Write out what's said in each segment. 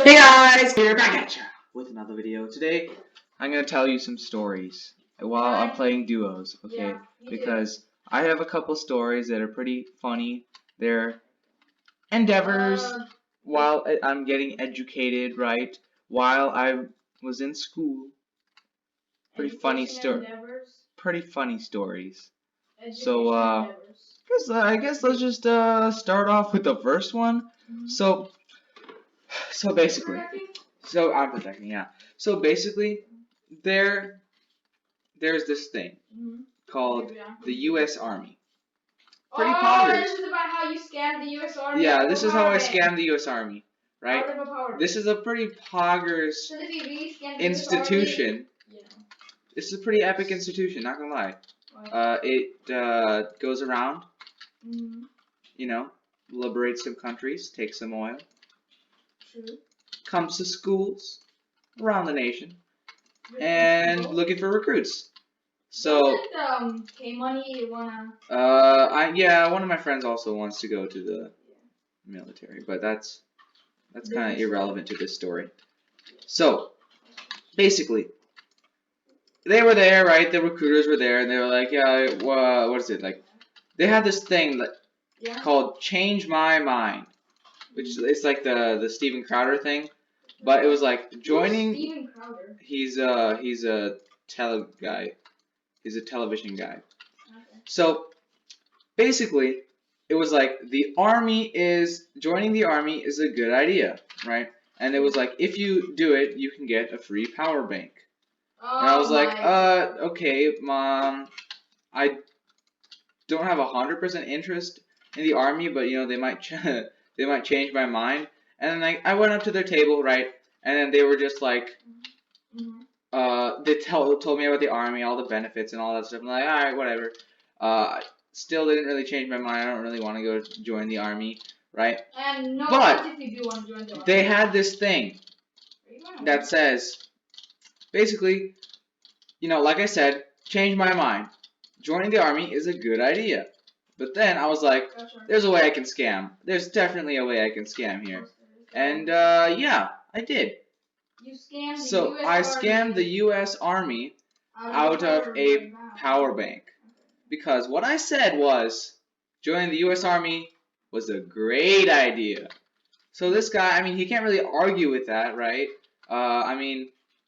Hey guys, we're back at you with another video. Today, I'm gonna tell you some stories while I'm playing duos, okay? Because I have a couple stories that are pretty funny. They're endeavors while I'm getting educated, right? While I was in school. Pretty funny stories. So, I guess let's just start off with the first one. So basically, I'm protecting, yeah. So basically, there's this thing called the U.S. Army. Pretty poggers. This is about how you scammed the U.S. Army. Yeah, this is how I scammed the U.S. Army, right? This is a pretty poggers institution. This is a pretty epic institution, not gonna lie. It goes around, liberates some countries, takes some oil. True. Comes to schools around the nation and looking for recruits. So K-Money wanna? one of my friends also wants to go to the military, but that's kind of irrelevant to this story. So basically, they were there, right? The recruiters were there, and they were like, yeah, what is it like? They had this thing called "Change My Mind," which is like the Steven Crowder thing. But it was like joining. Steven Crowder? He's a guy. He's a television guy. Okay. So basically, it was like joining the army is a good idea, right? And it was like if you do it, you can get a free power bank. And I was like, okay, Mom, I don't have 100% interest in the army, but they might change my mind. And then I went up to their table, right? And then they were just like, they told me about the army, all the benefits and all that stuff. I'm like, all right, whatever. Still didn't really change my mind. I don't really want to go join the army, right? And no, but if you do want to join the army. They had this thing that says, basically, like I said, change my mind. Joining the army is a good idea. But then I was like, there's a way I can scam. There's definitely a way I can scam here. And yeah, I did. You scammed the so US I Army scammed the U.S. Army out of a power bank. Because what I said was, joining the U.S. Army was a great idea. So this guy, he can't really argue with that, right?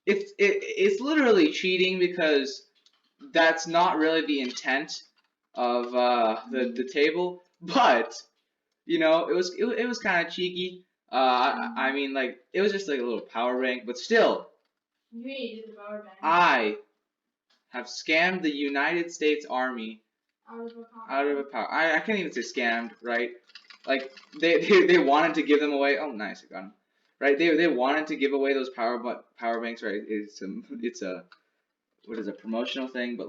It's literally cheating because that's not really the intent of the table, but it was kind of cheeky. It was just like a little power bank, but still, you needed the power bank. I have scammed the United States Army out of a power. I can't even say scammed, right? Like they wanted to give them away. Oh, nice, I got them. Right? They wanted to give away those power banks, right? It's a promotional thing, but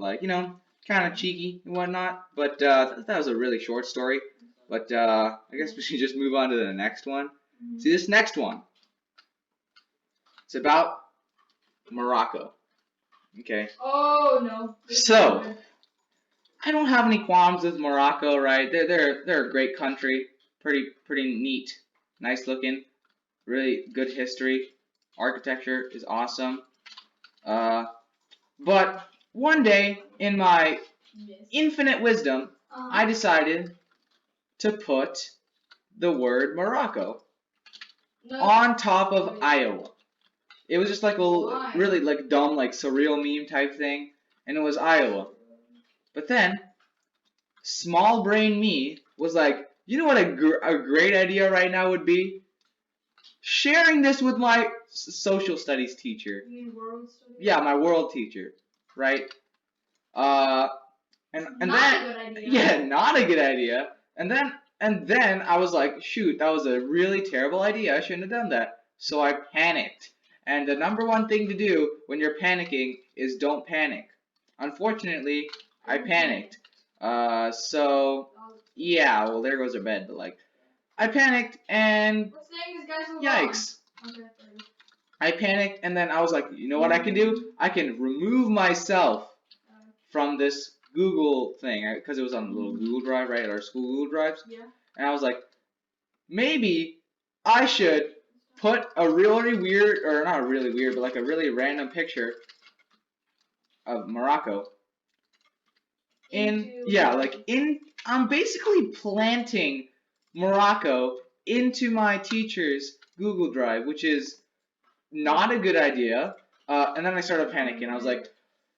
kind of cheeky and whatnot. But that was a really short story. But I guess we should just move on to the next one. See, this next one, it's about Morocco. Okay. Oh no. So I don't have any qualms with Morocco, right? They're a great country, pretty neat, nice looking, really good history. Architecture is awesome. But one day, in my infinite wisdom, I decided to put the word Morocco on top of Iowa. It was just like a really dumb, surreal meme type thing, and it was Iowa. But then, small brain me was like, you know what a great idea right now would be? Sharing this with my social studies teacher. You mean world studies? Yeah, my world teacher, right? And not then, a good idea. Yeah, not a good idea. And then I was like, shoot, that was a really terrible idea. I shouldn't have done that. So I panicked. And the number one thing to do when you're panicking is don't panic. Unfortunately, I panicked. So yeah, well there goes our bed. But I panicked and yikes. Okay. I panicked and then I was like, you know what I can do? I can remove myself from this Google thing because it was on the little Google Drive, right? Our school Google Drives. Yeah. And I was like, maybe I should put a really weird, or not really weird, but like a really random picture of Morocco I'm basically planting Morocco into my teacher's Google Drive, which is not a good idea. And then I started panicking. I was like,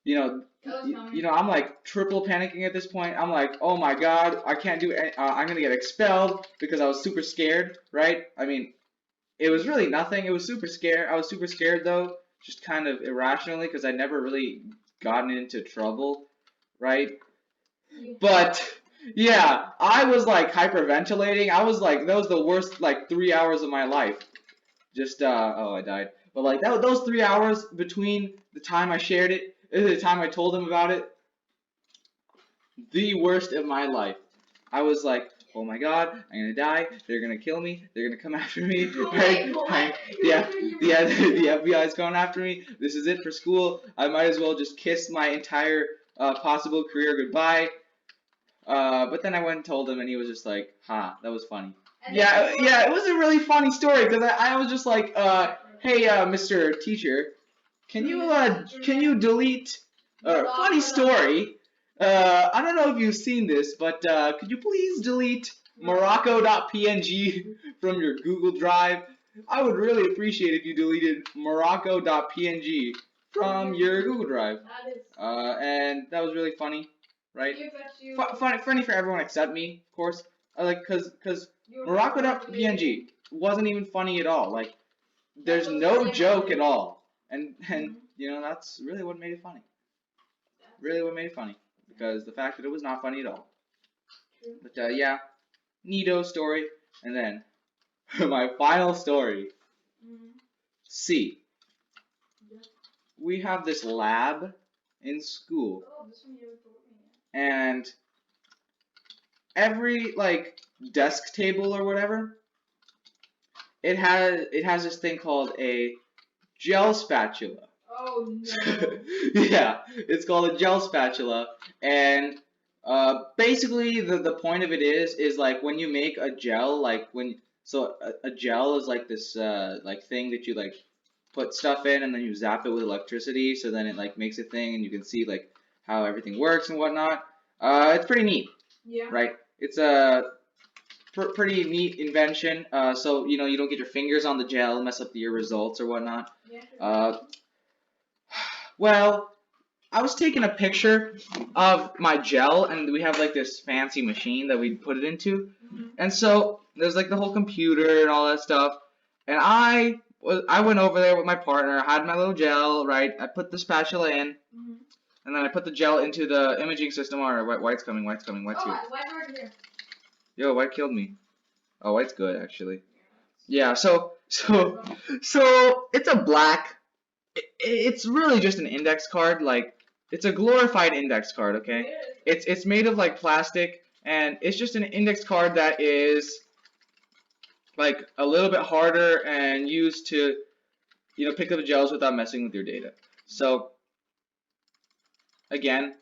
I'm like triple panicking at this point. I'm like, oh my god, I can't do it. I'm gonna get expelled because I was super scared, right? I mean, it was really nothing. It was super scared. I was super scared though, just kind of irrationally because I never really gotten into trouble, right? But yeah, I was like hyperventilating. I was like, that was the worst like 3 hours of my life. Just I died. But like those 3 hours between the time I shared it and the time I told them about it, the worst of my life. I was like, oh my god, I'm gonna die. They're gonna kill me. They're gonna come after me. Right? Yeah, the FBI's going after me. This is it for school. I might as well just kiss my entire possible career goodbye. But then I went and told him, and he was just like, "Ha, that was funny." Yeah, it was a really funny story because I was just like, "Hey, Mr. Teacher, can you delete?" Funny story. I don't know if you've seen this, but could you please delete Morocco.png from your Google Drive? I would really appreciate if you deleted Morocco.png from your Google Drive. And that was really funny, right? Funny for everyone except me, of course. Cause Morocco.png wasn't even funny at all. Like, there's no joke at all, and that's really what made it funny. Really, what made it funny, because the fact that it was not funny at all. But yeah, neato story, and then my final story. C. We have this lab in school, and every like desk table or whatever, it has this thing called a gel spatula. Oh no. Yeah, it's called a gel spatula, and basically the point of it is like when you make a gel, like a gel is like this like thing that you like put stuff in and then you zap it with electricity, so then it like makes a thing and you can see like how everything works and whatnot. It's pretty neat. Yeah. Right. It's a pretty neat invention. So you don't get your fingers on the gel, mess up your results or whatnot. Yeah. Well, I was taking a picture of my gel, and we have like this fancy machine that we put it into, and so there's like the whole computer and all that stuff, and I went over there with my partner, I had my little gel, right? I put the spatula in, and then I put the gel into the imaging system. Alright, white's coming, white's here. White already here. Yo, white killed me. Oh, white's good actually. Yeah, so it's a black. It's really just an index card, like it's a glorified index card, okay? It's made of like plastic, and it's just an index card that is like a little bit harder and used to pick up the gels without messing with your data. So again,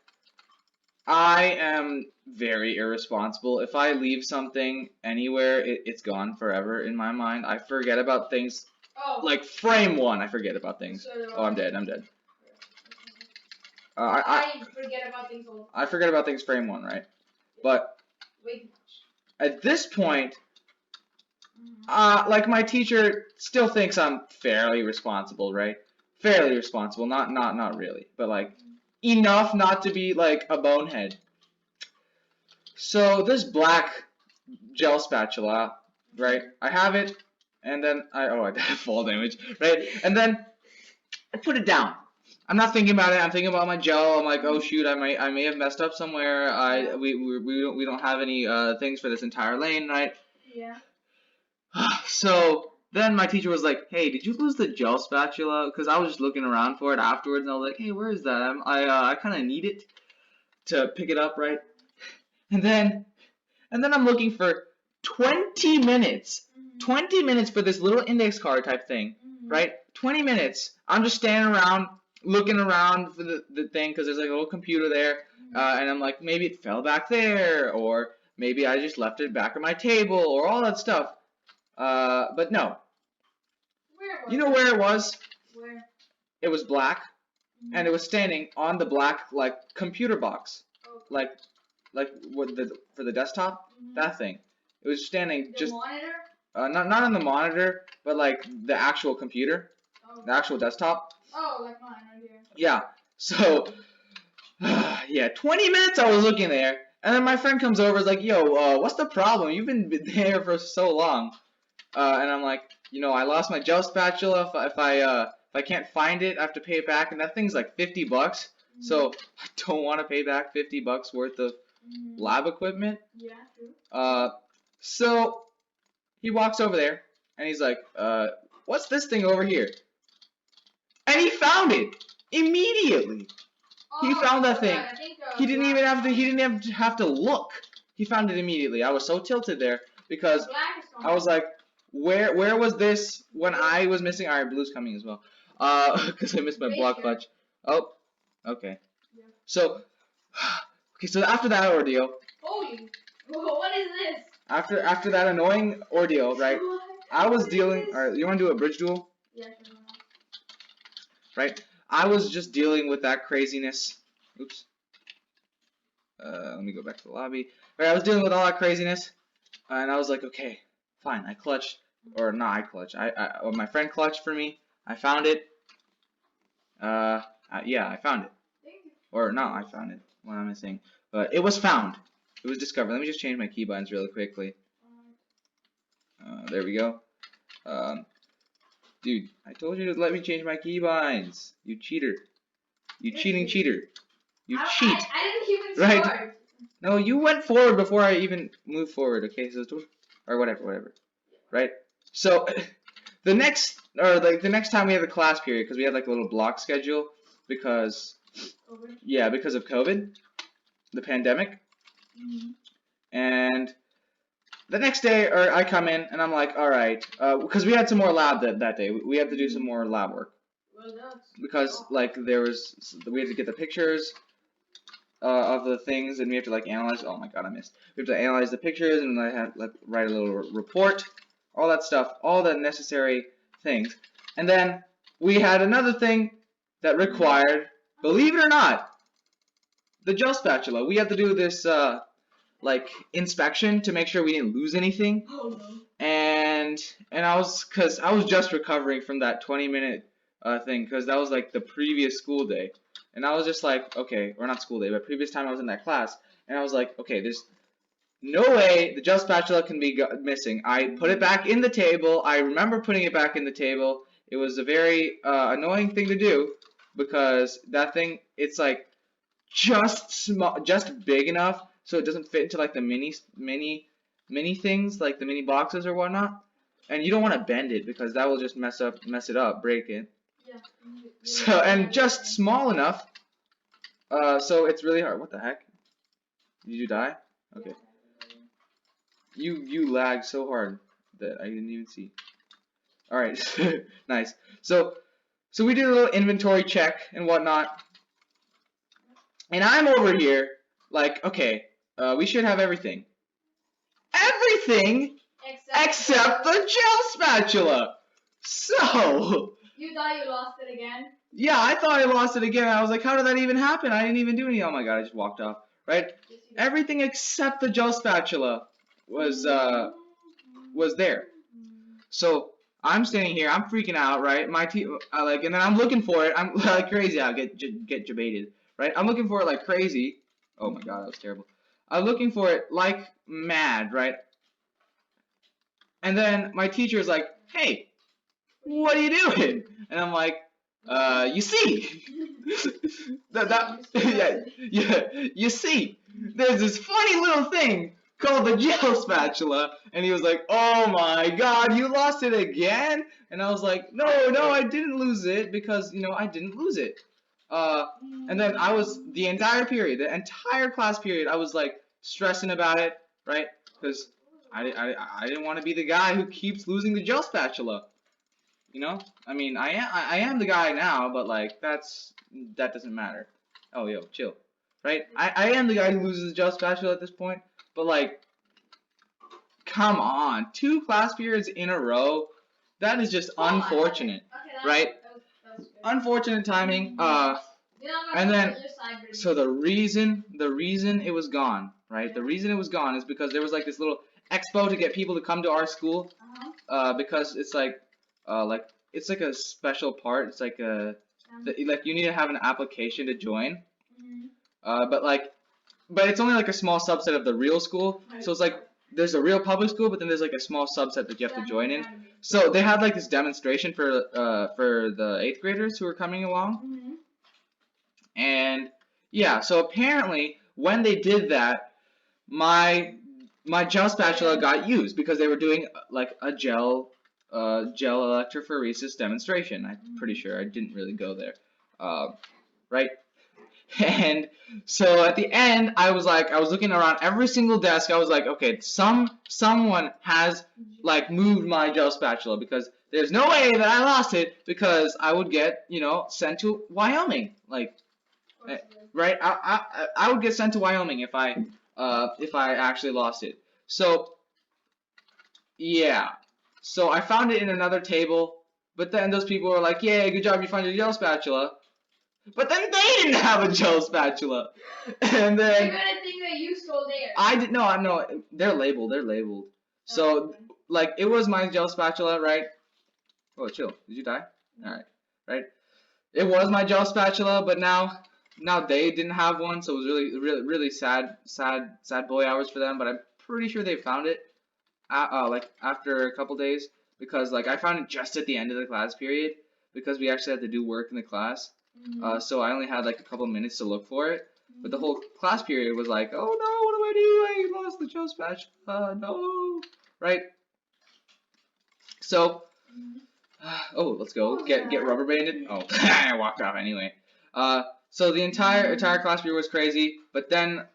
I am very irresponsible. If I leave something anywhere, it's gone forever in my mind. I forget about things. Like frame 1, I forget about things. Oh, I'm dead. I forget about things all the time. I forget about things frame 1, right? But at this point, like my teacher still thinks I'm fairly responsible, right? Fairly responsible, not really, but like enough not to be like a bonehead. So this black gel spatula, right? I have it, and then I have fall damage, right? And then I put it down. I'm not thinking about it. I'm thinking about my gel. I'm like, oh shoot, I may have messed up somewhere. We don't have any things for this entire lane, right? Yeah. So then my teacher was like, hey, did you lose the gel spatula? Because I was just looking around for it afterwards, and I was like, hey, where is that? I kind of need it to pick it up, right? And then I'm looking for 20 minutes. 20 minutes for this little index card type thing, right? 20 minutes. I'm just standing around, looking around for the thing, because there's like a little computer there, and I'm like, maybe it fell back there, or maybe I just left it back on my table, or all that stuff. But no. You know where it was? Where? It was black, and it was standing on the black like computer box, Okay. like what for the desktop, that thing. It was standing The just monitor? not on the monitor, but like the actual computer, the actual desktop. Oh, like mine right here. Yeah. So yeah, 20 minutes I was looking there, and then my friend comes over, is like, "Yo, what's the problem? You've been there for so long." And I'm like, I lost my gel spatula. If I can't find it, I have to pay it back, and that thing's like $50. So I don't want to pay back $50 worth of lab equipment. Yeah, true. So he walks over there, and he's like, what's this thing over here? And he found it immediately. He found that thing. He didn't even have to look. He found it immediately. I was so tilted there because I was like, where was this when I was missing? All right, blue's coming as well. Because I missed my block clutch. Oh, okay. Yeah. So after that ordeal. Holy, what is this? After that annoying ordeal, right? I was dealing. All right, you want to do a bridge duel? Yeah, sure. Right. I was just dealing with that craziness. Oops. Let me go back to the lobby. Right, I was dealing with all that craziness, and I was like, okay, fine. I clutched, or not I clutched. Or my friend clutched for me. I found it. Yeah, I found it. Or no, I found it. What am I saying? But it was found. It was discovered. Let me just change my keybinds really quickly. There we go. Dude, I told you to let me change my keybinds. You cheater. You cheating cheater. You cheat. I didn't even start. No, you went forward before I even moved forward. Okay, so or whatever. Right. So the next time we had a class period, because we had like a little block schedule because because of COVID, the pandemic, and the next day, I come in and I'm like, all right, because we had some more lab that day. We had to do some more lab work because like we had to get the pictures of the things, and we have to like analyze. Oh my god, I missed. We have to analyze the pictures, and I had like write a little report, all that stuff, all the necessary things. And then we had another thing that required, believe it or not, the gel spatula. We had to do this like inspection to make sure we didn't lose anything. Oh no. And I was just recovering from that 20-minute thing, because that was like the previous school day. And I was just like, okay, or not school day, but previous time I was in that class, and I was like, okay, there's no way the gel spatula can be missing. I put it back in the table. I remember putting it back in the table. It was a very annoying thing to do, because that thing, it's like just big enough so it doesn't fit into like the mini things, like the mini boxes or whatnot. And you don't want to bend it, because that will just mess it up, break it. Yeah. So, and just small enough, so it's really hard. What the heck? Did you die? Okay. You lagged so hard that I didn't even see. All right, nice. So we did a little inventory check and whatnot, and I'm over here like, okay, we should have everything. Everything except the gel spatula. So. You thought you lost it again? Yeah, I thought I lost it again. I was like, how did that even happen? I didn't even do anything. Oh my god, I just walked off. Right? Everything except the gel spatula was there. So I'm standing here, I'm freaking out, right? My and then I'm looking for it. I'm like crazy. I'll get debated, right? I'm looking for it like crazy. Oh my god, that was terrible. I'm looking for it like mad, right? And then my teacher is like, hey, what are you doing? And I'm like, you see, you see, there's this funny little thing called the gel spatula. And he was like, oh my god, you lost it again? And I was like, no, I didn't lose it, because, I didn't lose it. And then I was, the entire class period, I was like stressing about it, right? Because I didn't want to be the guy who keeps losing the gel spatula. I mean, I am the guy now, but like that doesn't matter. Oh, yo, chill, right? I am the guy who loses the gel spatula at this point, but like, come on, 2 class periods in a row that is just unfortunate, right? That was good. Unfortunate timing. And then so the reason it was gone, right? Yeah. The reason it was gone is because there was like this little expo to get people to come to our school. Because it's like it's like a special part. It's like like you need to have an application to join. But it's only like a small subset of the real school. So it's like there's a real public school, but then there's like a small subset that you have to join in. So they had like this demonstration for the 8th graders who were coming along. And yeah, so apparently when they did that, my gel spatula got used because they were doing like a gel electrophoresis demonstration. I'm pretty sure I didn't really go there, right? And so at the end, I was looking around every single desk. I was like, okay, someone has like moved my gel spatula because there's no way that I lost it because I would get sent to Wyoming, like, right? I would get sent to Wyoming if I actually lost it. So yeah, so I found it in another table, but then those people were like, yeah, good job, you found your gel spatula. But then they didn't have a gel spatula, and then they're gonna think that you stole theirs. I did no. They're labeled. So like it was my gel spatula, right? Oh, chill. Did you die? All right, right. It was my gel spatula, but now they didn't have one, so it was really sad boy hours for them. But I'm pretty sure they found it, like after a couple days, because like I found it just at the end of the class period because we actually had to do work in the class. So I only had like a couple minutes to look for it, but the whole class period was like, oh no, what do I do? I lost the gel spatula, no, right? So, oh, let's go get rubber banded. Oh, I walked off anyway. So the entire class period was crazy, but then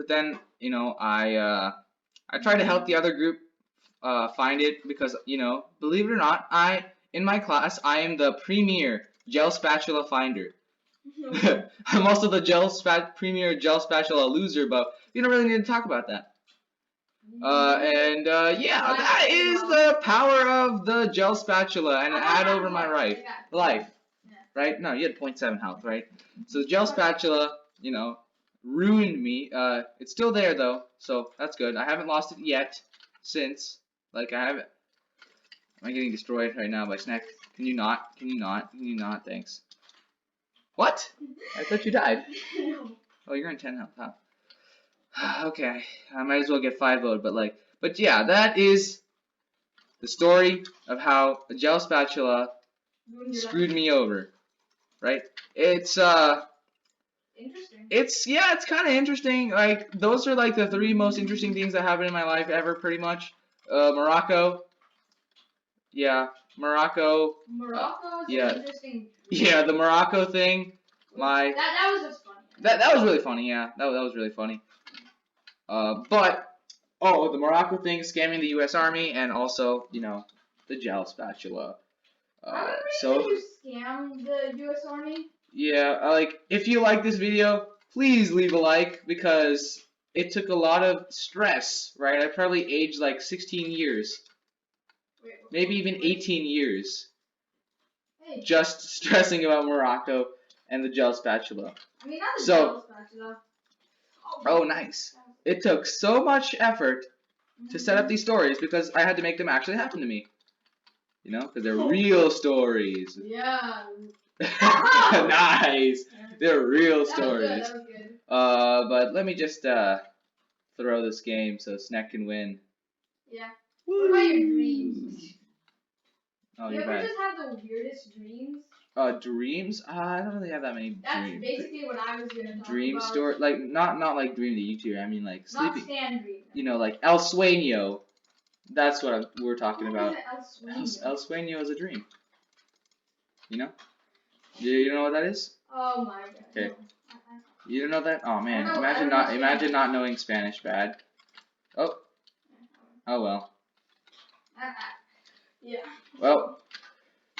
I tried to help the other group find it because believe it or not, in my class I am the premier gel spatula finder. I'm also the premier gel spatula loser, but you don't really need to talk about that. Yeah, that is the power of the gel spatula, and it had over my life. Right? No, you had 0.7 health, right? So the gel spatula, ruined me. It's still there though, so that's good. I haven't lost it yet since. Like I haven't. Am I getting destroyed right now by snek? Can you not? Can you not? Can you not? Thanks. What? I thought you died. Oh, you're in 10 health, huh? Okay, I might as well get 5 voted, but yeah, that is the story of how a gel spatula screwed me over, right? It's interesting. It's kind of interesting. Like those are like the 3 most interesting things that happened in my life ever, pretty much. Morocco. Yeah, Morocco. Morocco is an interesting. Yeah, the Morocco thing. That was just funny. That was really funny. Yeah, that was really funny. But the Morocco thing, scamming the U.S. Army, and also the gel spatula. So you scammed the U.S. Army. Yeah, like if you like this video, please leave a like because it took a lot of stress. Right, I probably aged like 16 years. Maybe even 18 years. Hey. Just stressing about Morocco and the gel spatula. I mean, not the gel spatula. Oh, nice. It took so much effort to set up these stories because I had to make them actually happen to me. Because they're real stories. Yeah. Nice. They're real stories. That was good. But let me just throw this game so snek can win. Yeah. What about your dreams? Oh, you you're ever bad. just have the weirdest dreams? Dreams? I don't really have that many That's dreams. That's basically what I was gonna talk dream about. story, like not like Dream the YouTuber. I mean like sleeping. Not Stan Dream. Like El Sueño. That's what we're talking about. El Sueño? El Sueño is a dream. You know what that is? Oh my god. Okay. No. You don't know that? Oh man, Imagine not knowing Spanish. Bad. Oh. Oh well. Yeah. Well.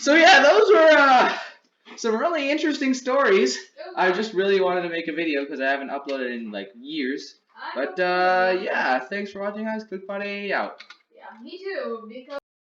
So yeah, those were some really interesting stories. I just really wanted to make a video because I haven't uploaded in like years. But yeah, thanks for watching, guys. Click Party out. Yeah, me too. Because